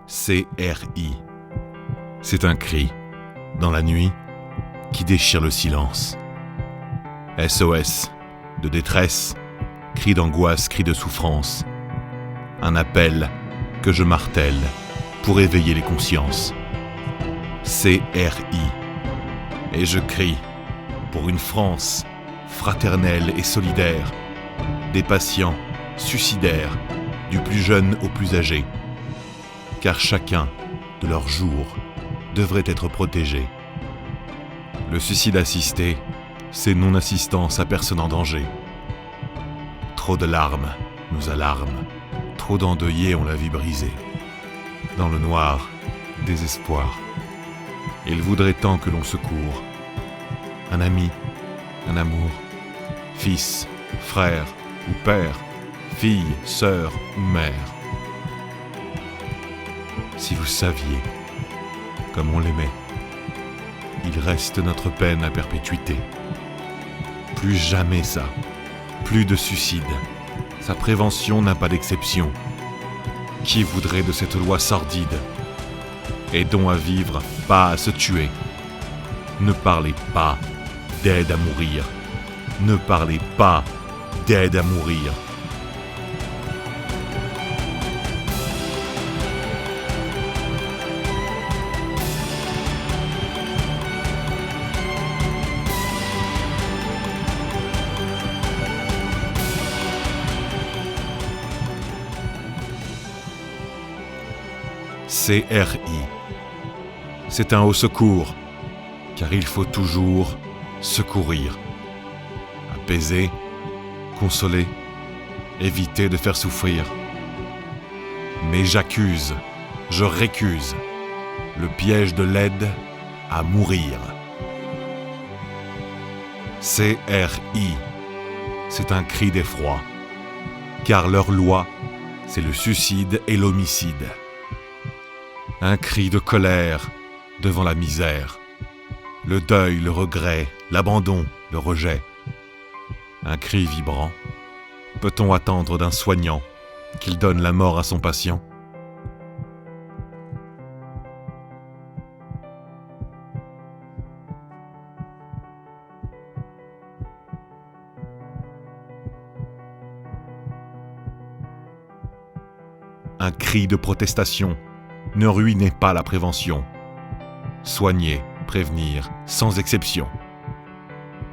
CRI. C'est un cri, dans la nuit, qui déchire le silence. SOS, de détresse, cri d'angoisse, cri de souffrance. Un appel que je martèle pour éveiller les consciences. CRI. Et je crie pour une France fraternelle et solidaire, des patients suicidaires, du plus jeune au plus âgé. Car chacun de leurs jours devrait être protégé. Le suicide assisté, c'est non-assistance à personne en danger. Trop de larmes nous alarment, trop d'endeuillés ont la vie brisée. Dans le noir, désespoir. Il voudrait tant que l'on secourt. Un ami, un amour, fils, frère ou père, fille, sœur ou mère. Si vous saviez comme on l'aimait, il reste notre peine à perpétuité. Plus jamais ça, plus de suicide. Sa prévention n'a pas d'exception. Qui voudrait de cette loi sordide? Aidons à vivre, pas à se tuer. Ne parlez pas d'aide à mourir. Ne parlez pas d'aide à mourir. CRI. C'est un haut secours, car il faut toujours secourir. Apaiser, consoler, éviter de faire souffrir. Mais j'accuse, je récuse le piège de l'aide à mourir. CRI. C'est un cri d'effroi, car leur loi, c'est le suicide et l'homicide. Un cri de colère devant la misère, le deuil, le regret, l'abandon, le rejet. Un cri vibrant. Peut-on attendre d'un soignant qu'il donne la mort à son patient? Un cri de protestation. Ne ruinez pas la prévention. Soignez, prévenir, sans exception.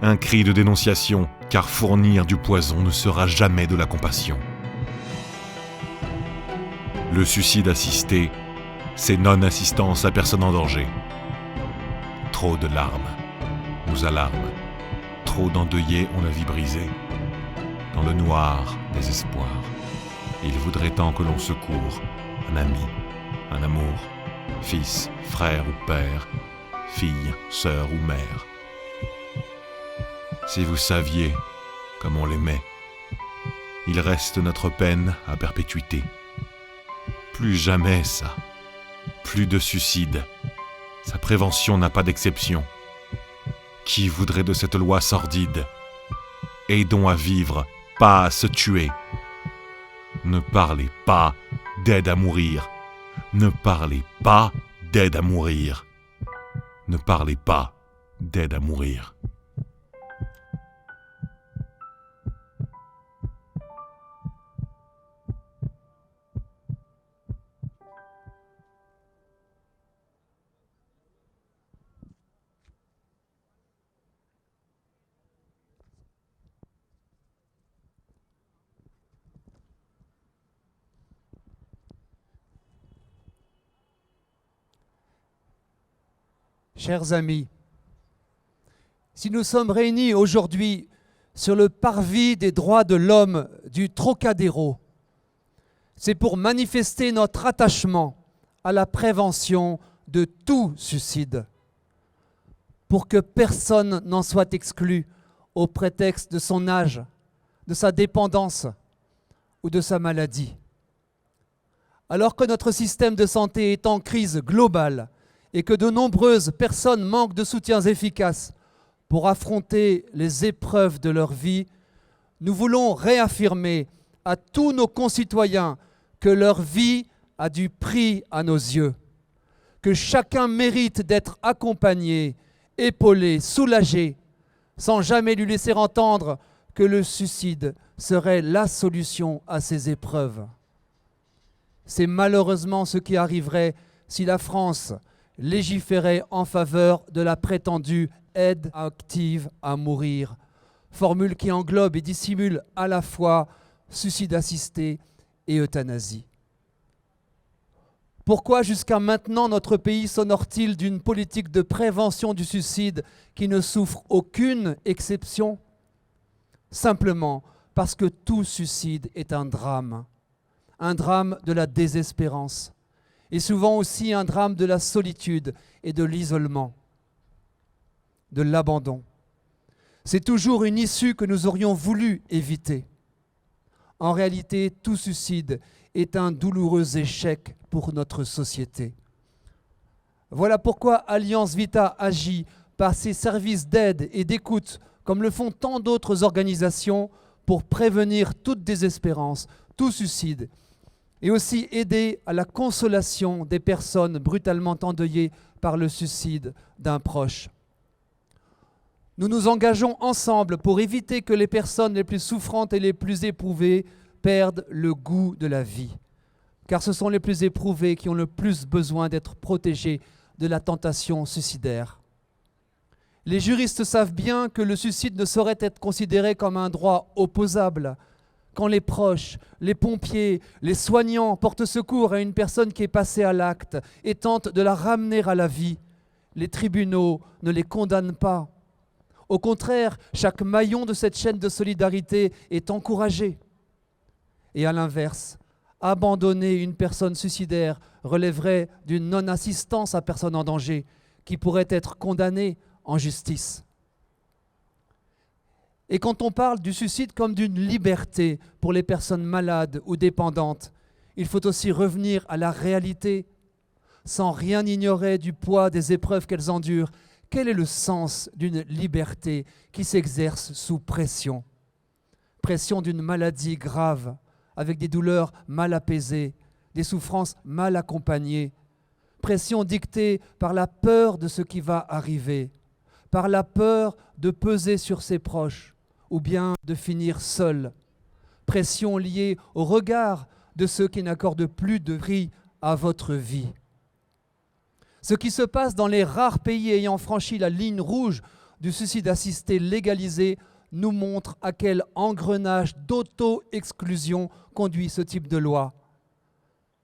Un cri de dénonciation, car fournir du poison ne sera jamais de la compassion. Le suicide assisté, c'est non-assistance à personne en danger. Trop de larmes nous alarment, trop d'endeuillés ont la vie brisée. Dans le noir, désespoir, il voudrait tant que l'on secourt un ami, un amour, fils, frère ou père, fille, sœur ou mère. Si vous saviez comme on l'aimait, il reste notre peine à perpétuité. Plus jamais ça, plus de suicide. Sa prévention n'a pas d'exception. Qui voudrait de cette loi sordide? Aidons à vivre, pas à se tuer. Ne parlez pas d'aide à mourir. Ne parlez pas d'aide à mourir. Ne parlez pas d'aide à mourir. Chers amis, si nous sommes réunis aujourd'hui sur le parvis des droits de l'homme du Trocadéro, c'est pour manifester notre attachement à la prévention de tout suicide, pour que personne n'en soit exclu au prétexte de son âge, de sa dépendance ou de sa maladie. Alors que notre système de santé est en crise globale, et que de nombreuses personnes manquent de soutiens efficaces pour affronter les épreuves de leur vie, nous voulons réaffirmer à tous nos concitoyens que leur vie a du prix à nos yeux, que chacun mérite d'être accompagné, épaulé, soulagé, sans jamais lui laisser entendre que le suicide serait la solution à ces épreuves. C'est malheureusement ce qui arriverait si la France légiférait en faveur de la prétendue aide active à mourir, formule qui englobe et dissimule à la fois suicide assisté et euthanasie. Pourquoi jusqu'à maintenant notre pays s'honore-t-il d'une politique de prévention du suicide qui ne souffre aucune exception? Simplement parce que tout suicide est un drame de la désespérance, et souvent aussi un drame de la solitude et de l'isolement, de l'abandon. C'est toujours une issue que nous aurions voulu éviter. En réalité, tout suicide est un douloureux échec pour notre société. Voilà pourquoi Alliance Vita agit par ses services d'aide et d'écoute, comme le font tant d'autres organisations, pour prévenir toute désespérance, tout suicide, et aussi aider à la consolation des personnes brutalement endeuillées par le suicide d'un proche. Nous nous engageons ensemble pour éviter que les personnes les plus souffrantes et les plus éprouvées perdent le goût de la vie, car ce sont les plus éprouvés qui ont le plus besoin d'être protégés de la tentation suicidaire. Les juristes savent bien que le suicide ne saurait être considéré comme un droit opposable. Quand les proches, les pompiers, les soignants portent secours à une personne qui est passée à l'acte et tentent de la ramener à la vie, les tribunaux ne les condamnent pas. Au contraire, chaque maillon de cette chaîne de solidarité est encouragé. Et à l'inverse, abandonner une personne suicidaire relèverait d'une non-assistance à personne en danger qui pourrait être condamnée en justice. Et quand on parle du suicide comme d'une liberté pour les personnes malades ou dépendantes, il faut aussi revenir à la réalité, sans rien ignorer du poids des épreuves qu'elles endurent. Quel est le sens d'une liberté qui s'exerce sous pression? Pression d'une maladie grave, avec des douleurs mal apaisées, des souffrances mal accompagnées, pression dictée par la peur de ce qui va arriver, par la peur de peser sur ses proches ou bien de finir seul, pression liée au regard de ceux qui n'accordent plus de prix à votre vie. Ce qui se passe dans les rares pays ayant franchi la ligne rouge du suicide assisté légalisé nous montre à quel engrenage d'auto-exclusion conduit ce type de loi.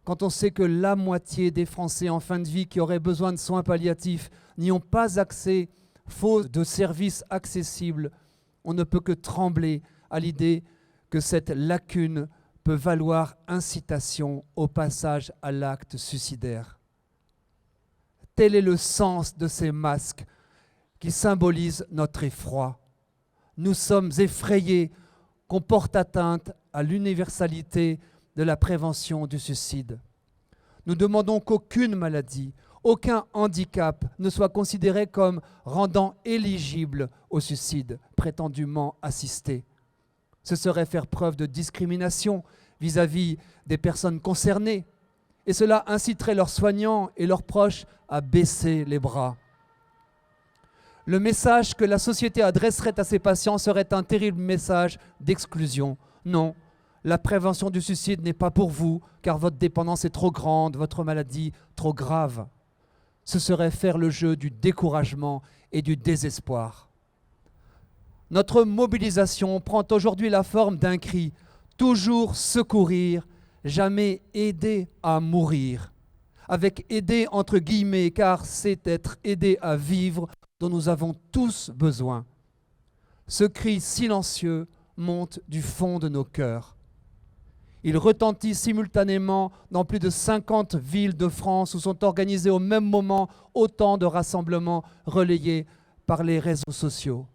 Quand on sait que la moitié des Français en fin de vie qui auraient besoin de soins palliatifs n'y ont pas accès, faute de services accessibles, on ne peut que trembler à l'idée que cette lacune peut valoir incitation au passage à l'acte suicidaire. Tel est le sens de ces masques qui symbolisent notre effroi. Nous sommes effrayés qu'on porte atteinte à l'universalité de la prévention du suicide. Nous demandons qu'aucune maladie, aucun handicap ne soit considéré comme rendant éligible au suicide prétendument assisté. Ce serait faire preuve de discrimination vis-à-vis des personnes concernées, et cela inciterait leurs soignants et leurs proches à baisser les bras. Le message que la société adresserait à ses patients serait un terrible message d'exclusion. Non, la prévention du suicide n'est pas pour vous, car votre dépendance est trop grande, votre maladie trop grave. Ce serait faire le jeu du découragement et du désespoir. Notre mobilisation prend aujourd'hui la forme d'un cri « Toujours secourir, jamais aider à mourir », avec « aider » entre guillemets, car c'est être aidé à vivre dont nous avons tous besoin. Ce cri silencieux monte du fond de nos cœurs. Il retentit simultanément dans plus de 50 villes de France où sont organisés au même moment autant de rassemblements relayés par les réseaux sociaux.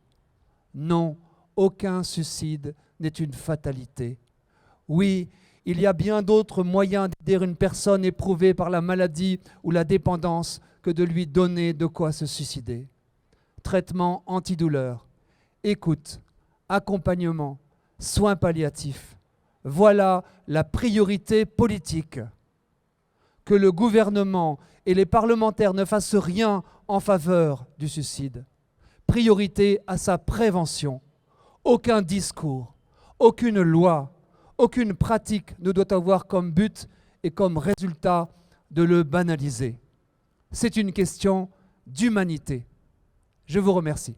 Non, aucun suicide n'est une fatalité. Oui, il y a bien d'autres moyens d'aider une personne éprouvée par la maladie ou la dépendance que de lui donner de quoi se suicider. Traitement antidouleur, écoute, accompagnement, soins palliatifs. Voilà la priorité politique. que le gouvernement et les parlementaires ne fassent rien en faveur du suicide. Priorité à sa prévention. Aucun discours, aucune loi, aucune pratique ne doit avoir comme but et comme résultat de le banaliser. C'est une question d'humanité. Je vous remercie.